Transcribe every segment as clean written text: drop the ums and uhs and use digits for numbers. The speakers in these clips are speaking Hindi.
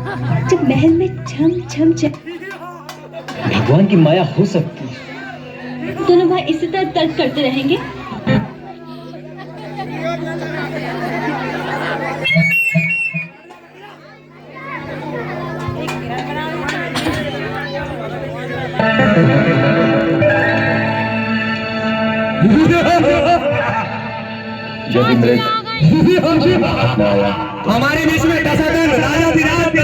जब महल में छम छम छम भगवान की माया हो सकती है। दोनों भाई इसी तरह तर्क करते रहेंगे। जब इंद्र हमारे बीच में दशाधन राजाधिराज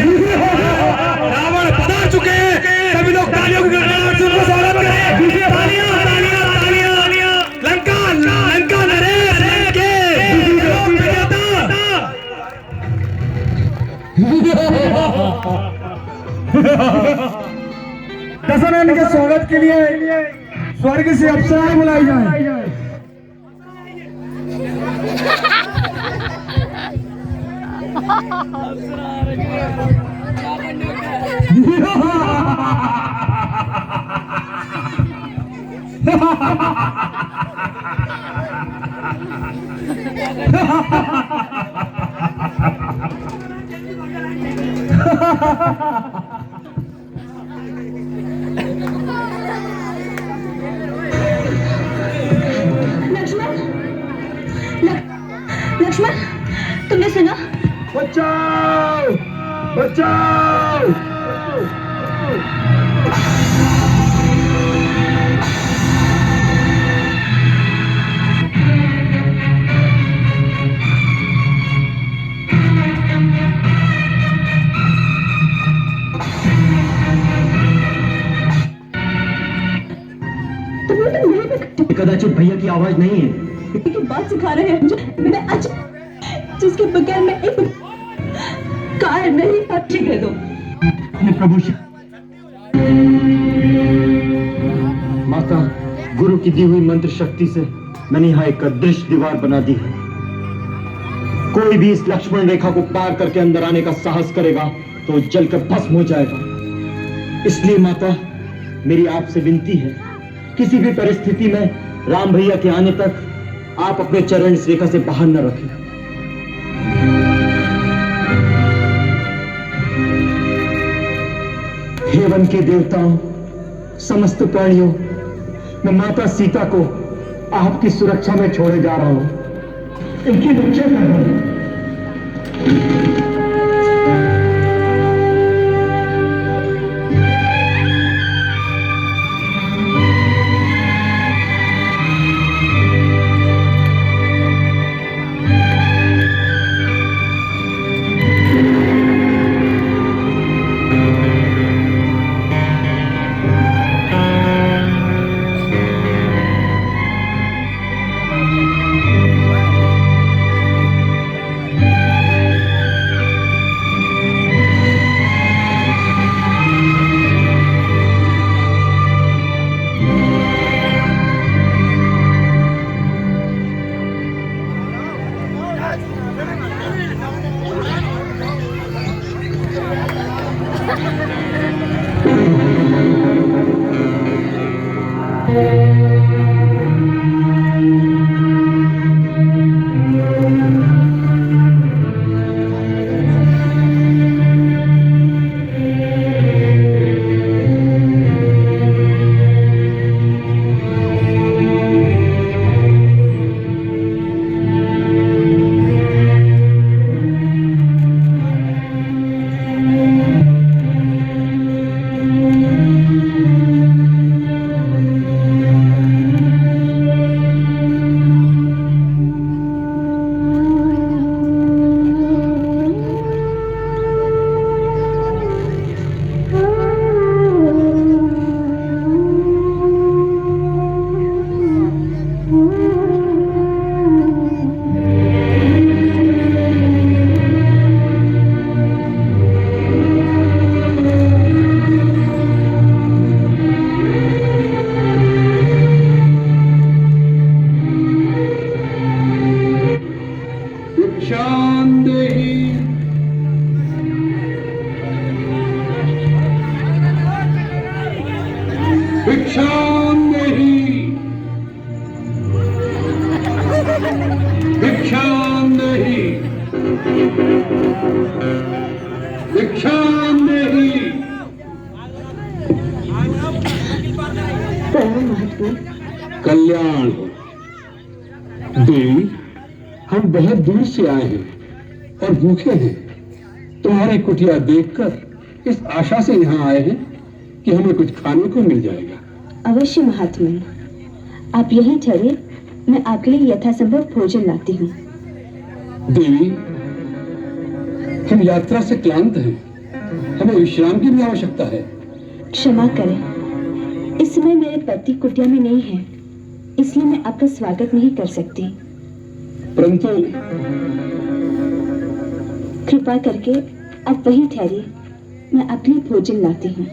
रावण पधार चुके हैं। सभी लोग तालियों की गड़गड़ाहट से उनका स्वागत करें। तालियां तालियां तालियां। लंका लंका नरेश लंके दशानन के स्वागत के लिए स्वर्ग से अप्सराएं बुलाई जाए। लक्ष्मण, तुमने सुना? बचाओ बचाओ। कदाचित भैया की आवाज नहीं है। की बात सिखा रहे हैं मैं आज जिसके बगैर मैं एक कार नहीं अच्छी कह दो। प्रभु माता, गुरु की दी हुई मंत्र शक्ति से मैंने यहाँ एक अदृश्य दीवार बना दी है। कोई भी इस लक्ष्मण रेखा को पार करके अंदर आने का साहस करेगा तो जलकर भस्म हो जाएगा। इसलिए माता, मेरी आपसे विनती है, किसी भी परिस्थिति में राम भैया के आने तक आप अपने चरण इस रेखा से बाहर न रखें। हे वन के देवताओं, समस्त प्राणियों, मैं माता सीता को आपकी सुरक्षा में छोड़े जा रहा हूं। इनकी रक्षा करना। भिक्षाम देहि। प्रणाम महात्मा। कल्याण हो। देवी, हम बहुत दूर से आए हैं और भूखे हैं। तुम्हारी कुटिया देखकर इस आशा से यहाँ आए हैं कि हमें कुछ खाने को मिल जाएगा। अवश्य महात्मा, आप यहीं ठहरे, मैं आपके लिए यथासंभव भोजन लाती हूँ। देवी, हम यात्रा से क्लांत हैं, हमें विश्राम की भी आवश्यकता है। क्षमा करें, इस समय मेरे पति कुटिया में नहीं है, इसलिए मैं आपका स्वागत नहीं कर सकती। परंतु कृपा करके आप वहीं ठहरिए, मैं आपके लिए भोजन लाती हूँ।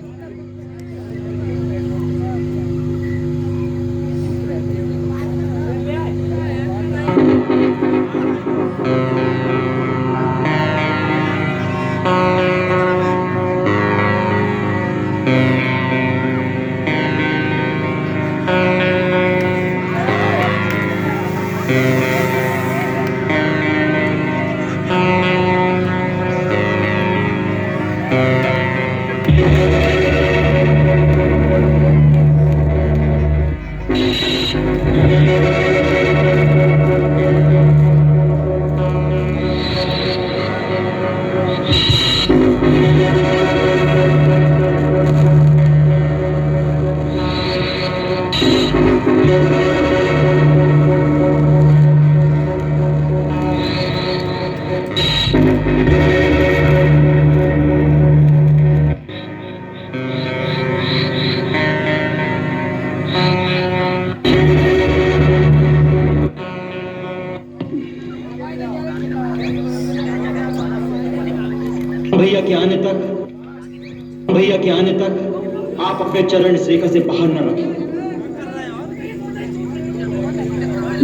भैया के आने तक आप अपने चरण इस रेखा से बाहर न रखें।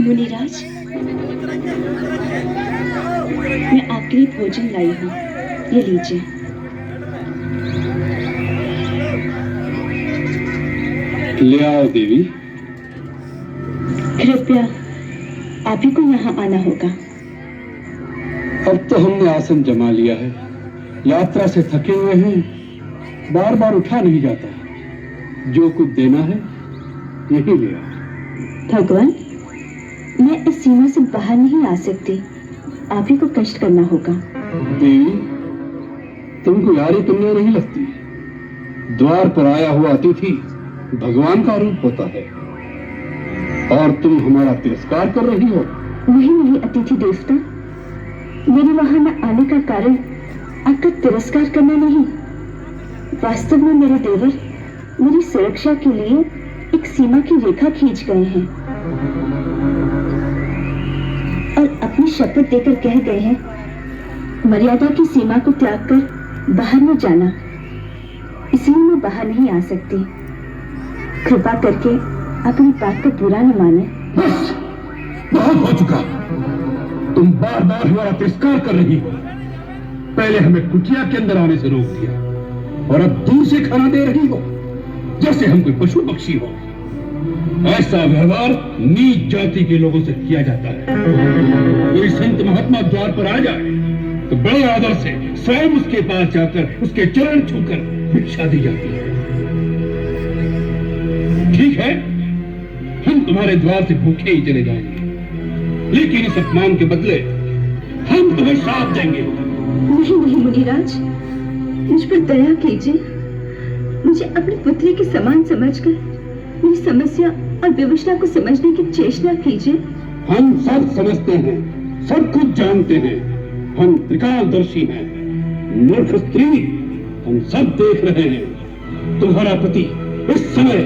मुनिराज, मैं आपके लिए भोजन लाई हूँ, ये लीजिए। ले आओ देवी। कृपया आप ही को यहाँ आना होगा। अब तो हमने आसन जमा लिया है, यात्रा से थके हुए हैं, बार बार उठा नहीं जाता। जो कुछ देना है यही ले आओ। भगवान, मैं इस सीमा से बाहर नहीं आ सकती, आप ही को कष्ट करना होगा। देवी, तुमको यारी तुमने नहीं लगती। द्वार पर आया हुआ अतिथि भगवान का रूप होता है और तुम हमारा तिरस्कार कर रही हो। नहीं अतिथि देवता, मेरे वहां न आने का कारण आपका तिरस्कार करना नहीं, वास्तव में मेरे देवर मेरी सुरक्षा के लिए एक सीमा की रेखा खींच गए हैं और अपनी शपथ देकर कह गए हैं, मर्यादा की सीमा को त्याग कर बाहर न जाना। इसलिए मैं बाहर नहीं आ सकती। कृपा करके अपनी बात को बुरा न माने। बस, बहुत हो चुका। तुम बार बार हमारा तिरस्कार कर रही हो। पहले हमें कुटिया के अंदर आने से रोक दिया और अब दूर से खाना दे रही हो, जैसे हम कोई पशु पक्षी हो। ऐसा व्यवहार नीच जाति के लोगों से किया जाता है। कोई संत महात्मा द्वार पर आ जाए तो बड़े आदर से स्वयं उसके पास जाकर उसके चरण छूकर भिक्षा दी जाती है। ठीक है, हम तुम्हारे द्वार से भूखे ही चले जाएंगे, लेकिन इस अपमान के बदले हम तुम्हें श्राप देंगे। नहीं मुनिराज, मुझ पर दया कीजिए। मुझे अपनी पुत्री के समान समझकर मेरी समस्या और विवशता को समझने की चेष्टा कीजिए। हम सब समझते हैं, सब कुछ जानते हैं। हम त्रिकालदर्शी हैं। मूर्ख स्त्री, हम सब देख रहे हैं। तुम्हारा पति इस समय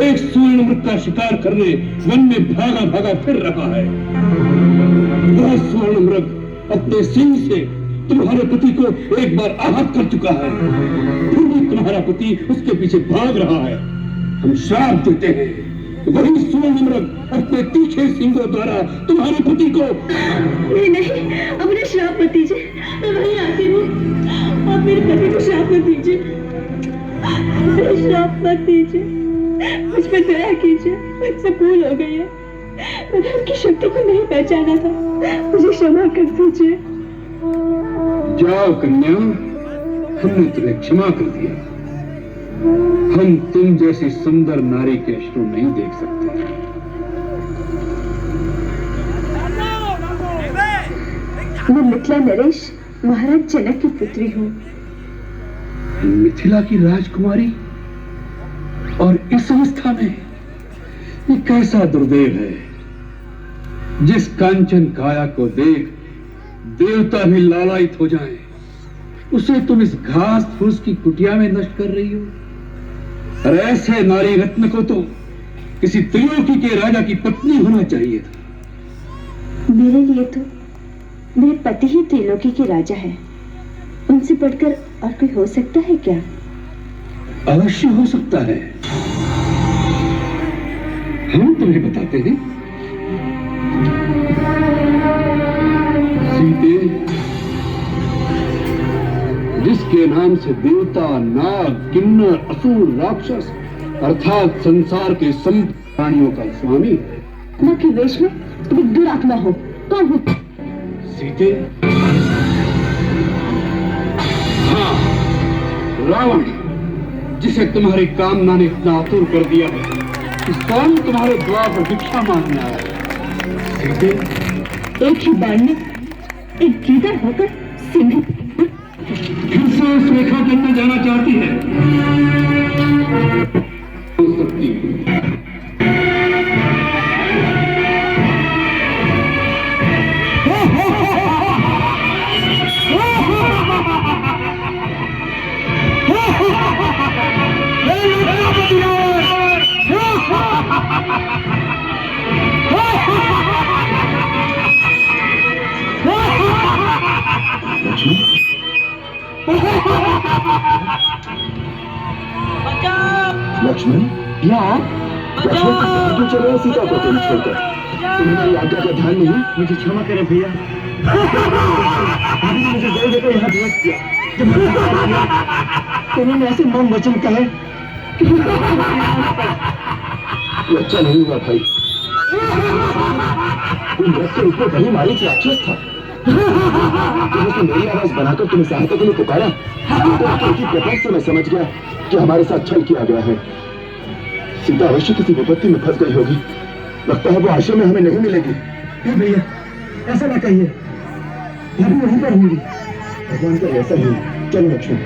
एक स्वर्ण मृग का शिकार करने वन में भागा भागा फिर रहा है। वह स्वर्ण मृग अपने सिंह से तुम्हारे पति को एक बार आहत कर चुका है, फिर भी तुम्हारा पति उसके पीछे भाग रहा है। हम श्राप देते हैं, वही स्वर्ण मृग अपने तीखे सिंगों द्वारा तुम्हारे पति को। नहीं, अपने श्राप मत दीजिए, मैं वहीं आती हूँ। आप मेरे पति को श्राप मत दीजिए, श्राप मत दीजिए। मुझ पर दया कीजिए, मुझसे भूल हो गई है। मैंने आपकी शक्ति को नहीं पहचाना था, मुझे क्षमा कर दीजिए। जाओ कन्या, हमने तुम्हें क्षमा कर दिया। हम तुम जैसी सुंदर नारी के अश्रु नहीं देख सकते। मैं मिथिला नरेश महाराज जनक की पुत्री हूँ। मिथिला की राजकुमारी और इस अवस्था में, ये कैसा दुर्दैव है। जिस कांचन काया को देख देवता भी लालायित हो जाएं, उसे तुम इस घास फूस की कुटिया में नष्ट कर रही हो। और ऐसे नारी रत्न को तो किसी त्रिलोकी के राजा की पत्नी होना चाहिए था। मेरे लिए तो मेरे पति ही त्रिलोकी के राजा है। उनसे बढ़कर और कोई हो सकता है क्या? अवश्य हो सकता है। हम तुम्हें बताते हैं। सीते, जिसके नाम से देवता, नाग, किन्नर, असुर, राक्षस अर्थात संसार के सब प्राणियों का स्वामी है। न कि वेश में तुम एक दुरात्मा हो। कौन हो? सीते, हाँ, रावण, जिसे तुम्हारी कामना ने इतना आतुर कर दिया है कि स्वयं तुम्हारे द्वार पर भिक्षा मांगने आया है। सीते, एक ही बाण में एक गीदड़ होकर सिंह फिर से उस रेखा के अंदर जाना चाहती है। हो सकती है। लक्ष्मण, क्या लक्ष्मण क्यों चल रहे सीता को तुम छोड़कर? तुम्हें मेरी आज्ञा का ध्यान नहीं? मुझे क्षमा करें भैया। अभी मुझे जल देकर यहाँ भेज दिया। तुमने ऐसे मन वचन कहे, ये अच्छा नहीं हुआ भाई। तुम रथ के ऊपर कहीं मारी राक्षस था। तुमने मेरी आवाज बनाकर तुम्हें सहायता के लिए पुकारा। तो प्रपंच से मैं समझ गया कि हमारे साथ छल किया गया है। सीता अवश्य किसी विपत्ति में फंस गई होगी। लगता है वो आश्रम में हमें नहीं मिलेगी। भैया, ऐसा ना कहिए, मैं भी वहीं पर होंगी। भगवान का ऐसा ही है। चलो लक्ष्मण।